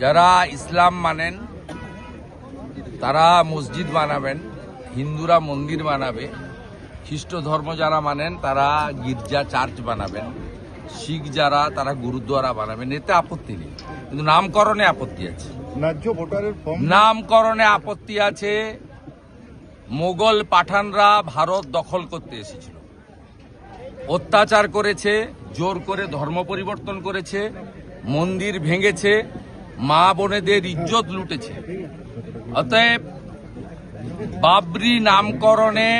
যারা ইসলাম মানেন তারা মসজিদ বানাবেন, হিন্দুরা মন্দির বানাবে, খ্রিস্ট ধর্ম যারা মানেন তারা গির্জা চার্চ বানাবেন, শিখ যারা তারা গুরুদ্বারা বানাবেন, এতে আপত্তি নেই। কিন্তু নামকরণে আপত্তি আছে। নামকরণে আপত্তি আছে। মোগল পাঠানরা ভারত দখল করতে এসেছিল, অত্যাচার করেছে, জোর করে ধর্ম পরিবর্তন করেছে, মন্দির ভেঙেছে, মা বোনেদের ইজ্জত লুটেছে। অতএব বাবরি নামকরণে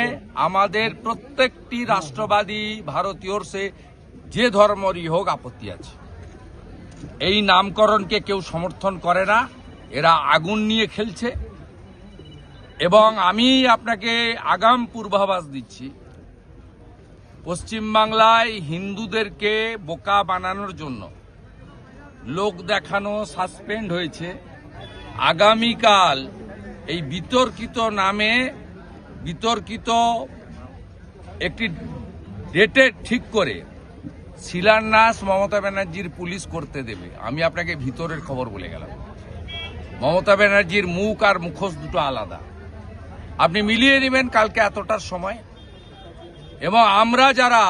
আমাদের প্রত্যেকটি রাষ্ট্রবাদী ভারতীয়র সে যে ধর্মরই হোক আপত্তি আছে। এই নামকরণকে কেউ সমর্থন করে না, এরা আগুন নিয়ে খেলছে। এবং আমি আপনাকে আগাম পূর্বাভাস দিচ্ছি, পশ্চিমবাংলায় হিন্দুদেরকে বোকা বানানোর জন্য লোক দেখানো সাসপেন্ড হয়েছে। আগামীকাল এই বিতর্কিত নামে বিতর্কিত একটি ডেটে ঠিক করে শিলান্যাস মমতা ব্যানার্জির পুলিশ করতে দেবে। আমি আপনাকে ভিতরের খবর বলে গেলাম, মমতা ব্যানার্জির মুখ আর মুখোশ দুটো আলাদা, আপনি মিলিয়ে নেবেন কালকে এতটার সময়। এবং আমরা যারা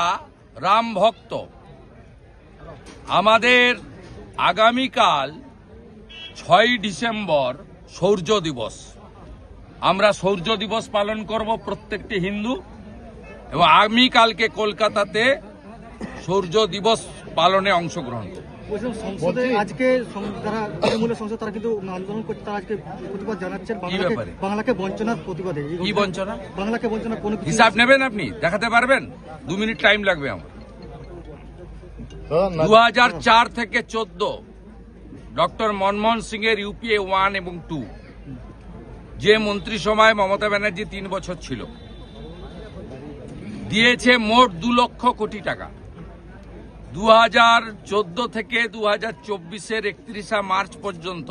রাম ভক্ত, আমাদের আগামীকাল 6ই ডিসেম্বর শৌর্য দিবস, আমরা শৌর্য দিবস পালন করব প্রত্যেকটি হিন্দু। এবং আগামীকালকে কলকাতাতে শৌর্য দিবস পালনে অংশগ্রহণ করব। সংসদে আজকে যারা তৃণমূলের সংসদ তারা কিন্তু আন্দোলন করছে, তারা আজকে প্রতিবাদ জানাচ্ছেন বাংলাকে বঞ্চনার প্রতিবাদে। কি বঞ্চনা? বাংলাকে বঞ্চনা কোন হিসাব নেবেন আপনি? দেখাতে পারবেন? 2 মিনিট টাইম লাগবে আমার। 2004 থেকে 14 ডক্টর মনমোহন সিং এর ইউপিএ 1 এবং 2 যে মন্ত্রিসভায় মমতা ব্যানার্জি 3 বছর ছিল, দিয়েছে মোট 2 লক্ষ কোটি টাকা। 2014 থেকে 2024-এর 31 মার্চ পর্যন্ত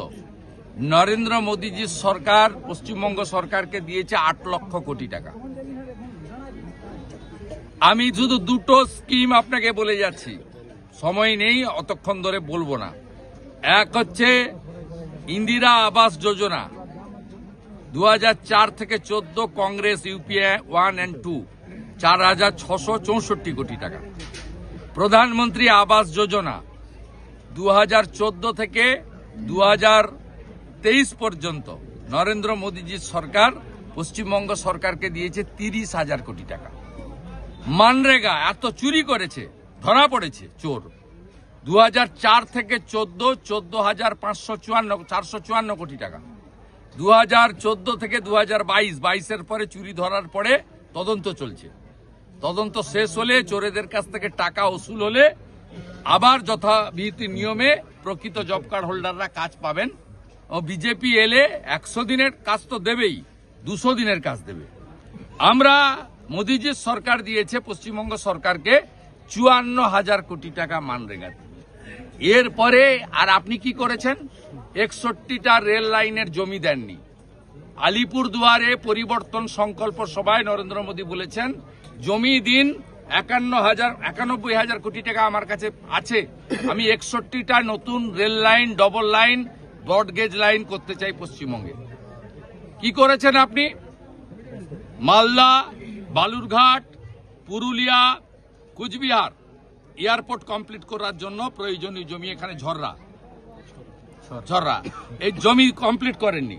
নরেন্দ্র মোদীজির সরকার পশ্চিমবঙ্গ সরকারকে দিয়েছে 8 লক্ষ কোটি টাকা। আমি শুধু 2টো স্কিম আপনাকে বলে যাচ্ছি, সময় নেই অতক্ষণ ধরে বলবো না। এক হচ্ছে ইন্দিরা আবাস যোজনা, 2004 থেকে 14 কংগ্রেস ইউপিএ 1 এবং 2 4,664 কোটি টাকা। প্রধানমন্ত্রী আবাস যোজনা 2014 থেকে 2023 পর্যন্ত নরেন্দ্র মোদীজির সরকার পশ্চিমবঙ্গ সরকারকে দিয়েছে 30,000 কোটি টাকা। মানরেগা এত চুরি করেছে, ধরা পড়েছে চোর। 2004 থেকে 14 14,554 কোটি টাকা। 2014 থেকে 2022 পরে চুরি ধরার পরে তদন্ত চলছে। তদন্ত শেষ হলে, চোরেদের কাছ থেকে টাকা উসুল হলে আবার যথাবিধি নিয়মে প্রকৃত জব কার্ড হোল্ডাররা কাজ পাবেন। ও বিজেপি এলে 100 দিনের কাজ তো দেবেই, 200 দিনের কাজ দেবে। আমরা মোদীজির সরকার দিয়েছে পশ্চিমবঙ্গ সরকারকে 54,000 কোটি টাকা মানরেগা। এরপরে আর আপনি কি করেছেন? 61টা রেল লাইনের জমি দেননি। আলিপুরদুয়ারে পরিবর্তন সংকল্প সভায় নরেন্দ্র মোদী বলেছেন জমি দিন 91,000 কোটি টাকা আমার কাছে আছে, আমি 61টা নতুন rail line, double line, broad gauge line করতে চাই পশ্চিমবঙ্গে। কি করেছেন আপনি? মালদা, বালুরঘাট, পুরুলিয়া, কুচবিহার এয়ারপোর্ট কমপ্লিট করার জন্য প্রয়োজনীয় জমি, এখানে ঝররা এই জমি কমপ্লিট করেননি।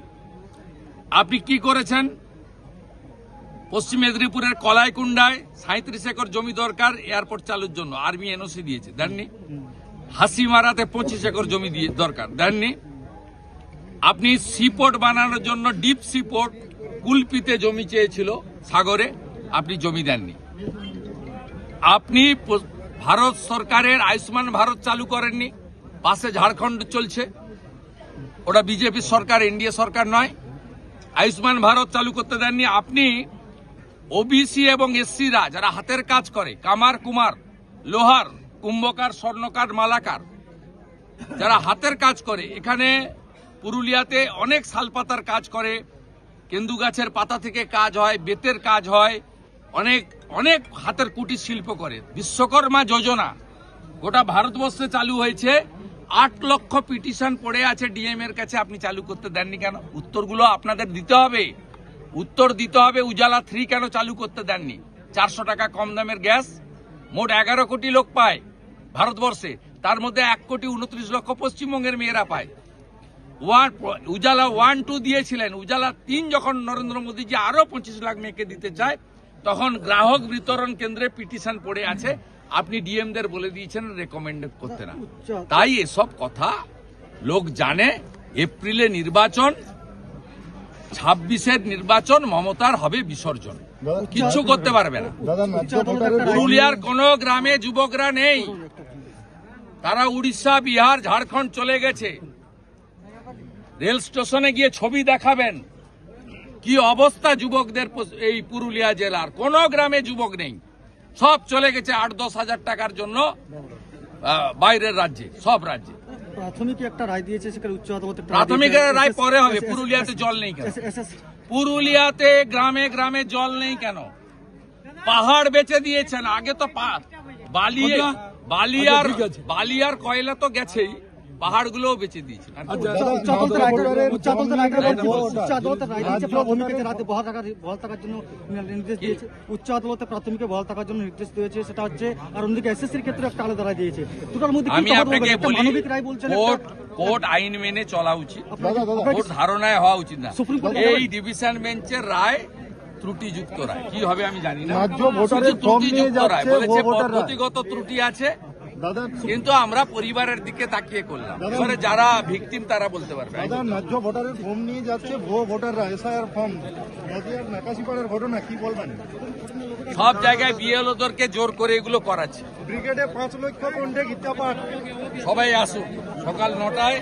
আপনি কি করেছেন? পশ্চিম মেদিনীপুরের কলাইকুণ্ডায় 37 একর জমি দরকার এয়ারপোর্ট চালুর জন্য, আর্মি এনওসি দিয়েছে, দেননি। হাসিমারাতে 25 একর জমি দিয়ে দরকার, দেননি। আপনি সিপোর্ট বানানোর জন্য ডিপ সিপোর্ট কুলপিতে জমি চেয়েছিল সাগরে, আপনি জমি দেননি। আপনি ভারত সরকারের আয়ুষ্মান ভারত চালু করেননি, পাশে ঝাড়খণ্ড চলছে, ওটা বিজেপি সরকার, এনডিএ সরকার নয়। আয়ুষ্মান ভারত চালু করতে দেননি। আপনি ওবিসি এবং এসসিরা যারা হাতের কাজ করে, কামার কুমার, লোহার, কুম্ভকার, স্বর্ণকার, মালাকার, যারা হাতের কাজ করে, এখানে পুরুলিয়াতে অনেক শালপাতার কাজ করে, কেন্দু গাছের পাতা থেকে কাজ হয়, বেতের কাজ হয়, অনেক অনেক হাতের কুটির শিল্প করে। বিশ্বকর্মা যোজনা গোটা ভারতবর্ষে চালু হয়েছে, 8 লক্ষ পিটিশন পড়ে আছে ডিএম এর কাছে, আপনি চালু করতে দেননি কেন? উত্তরগুলো আপনাদের দিতে হবে, উত্তর দিতে হবে। উজালা 3 কেন চালু করতে দেননি? 400 টাকা কম দামের গ্যাস মোট 11 কোটি লোক পায় ভারতবর্ষে, তার মধ্যে 1,29 লক্ষ পশ্চিমবঙ্গের মেয়েরা পায়। উজালা 1-2 দিয়েছিলেন, উজালা 3 যখন নরেন্দ্র মোদীজি আরো 25 লাখ মেয়েকে দিতে চায়, তখন গ্রাহক বিতরণ কেন্দ্রে পিটিশন পড়ে আছে, আপনি ডিএমদের বলে দিয়েছেন রেকমেন্ড করতে না। তাই এসব কথা লোক জানে। এপ্রিলে নির্বাচন, 26-এর নির্বাচন, মমতার হবে বিসর্জন, কিচ্ছু করতে পারবে না। পুরুলিয়ার কোন গ্রামে যুবকরা নেই, তারা উড়িষ্যা, বিহার, ঝাড়খণ্ড চলে গেছে। রেল স্টেশনে গিয়ে ছবি দেখাবেন কি অবস্থা যুবকদের। এই পুরুলিয়া জেলার কোন গ্রামে যুবক নেই, সব চলে গেছে 8-10 হাজার টাকার জন্য বাইরের রাজ্যে, সব রাজ্যে। প্রাথমিক একটা রায় দিয়েছে, সেখানে উচ্চ আদালতে প্রাথমিক রায় পরে হবে। পুরুলিয়াতে জল নেই কেন? পুরুলিয়াতে গ্রামে গ্রামে জল নেই কেন? পাহাড় বেচে দিয়েছেন। আগে তো বালি আর কয়লা তো গেছেই, পাহাড়গুলোও বেচে দিয়েছেন। উচ্চ আদালতে প্রাথমিকে বহাল থাকার জন্য নির্দেশ দিয়েছে, সেটা হচ্ছে। আর অন্যদিকে এসএসসির ক্ষেত্রে একটা আলাদা রায় দিয়েছে। আমি আপনাকে বলি, কোর্ট আইন মেনে চলা উচিত, কোর্ট ধারণায় হওয়া উচিত না। এই ডিভিশন বেঞ্চের রায় ত্রুটিযুক্ত রায়। কি হবে আমি জানি না, ত্রুটিযুক্ত রায় বলেছে, পদ্ধতিগত ত্রুটি আছে, কিন্তু আমরা পরিবারের দিকে তাকিয়ে করলাম। এবারে যারা ভিকটিম তারা বলতে পারবে। ন্যায্য ভোটারের ফর্ম নিয়ে যাচ্ছে ভুয়ো ভোটাররা, এসআইআর ফর্ম, নদিয়ার নাকাশিপাড়ার ঘটনা কি বলবেন? সব জায়গায় বিএলওদেরকে জোর করে এগুলো করাচ্ছে। ব্রিগেডে 5 লক্ষ কণ্ঠে গীতা পাঠ। সবাই আসুন, সকাল 9টায়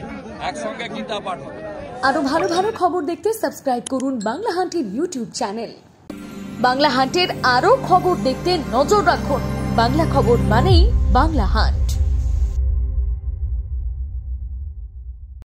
একসঙ্গে গীতা পাঠ হবে। আরো ভালো ভালো খবর দেখতে সাবস্ক্রাইব করুন বাংলা হান্টের ইউটিউব চ্যানেল। বাংলা হান্টের আরো খবর দেখতে নজর রাখুন। বাংলা খবর মানেই বাংলা হান্ট।